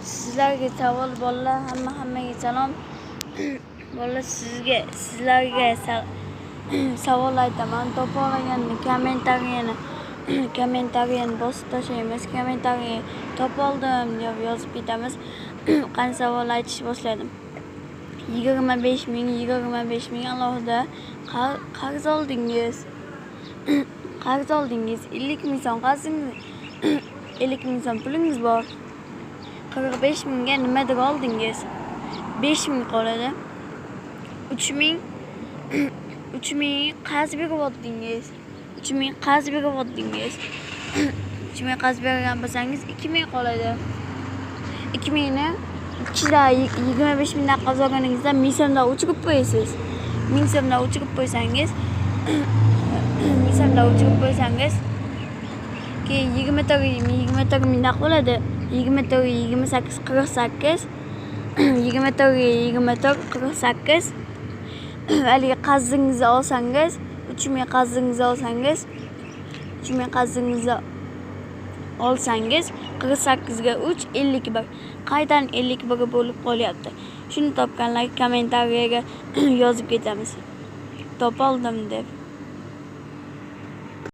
Sizlarga savol bolalar, hammaga salom. Bolalar sizlarga savol aytaman. Topolmaganni kommentariyani bosib tashlaymiz. Kommentariy topoldim deb yozib ketamiz. Qani savol aytish boshladim. 25 ming alohida qarz oldingiz. 50 ming so'm qarzingiz 50 ming so'm pulingiz bor. 45 mingga nimadir oldingiz. 5 ming qoladi. 3 ming qarz berib o'tdingiz. 3 ming qarz bergan bo'lsangiz 2 ming qoladi. 2 mingni ichida 25 mingdan qarz olganingizda 1000 so'mdan o'chirib qo'yasiz. 1000 so'mdan o'chirib qo'ysangiz keyin 24 mingdan qoladi. 28 48 haligi qarzingizni olsangiz 3 ming qarzingizni olsangiz 48 ga 3 51 qaydan 51 bo'lib qolyapti. Shuni topganlar kommentariyaga yozib ketamiz. Topoldim deb.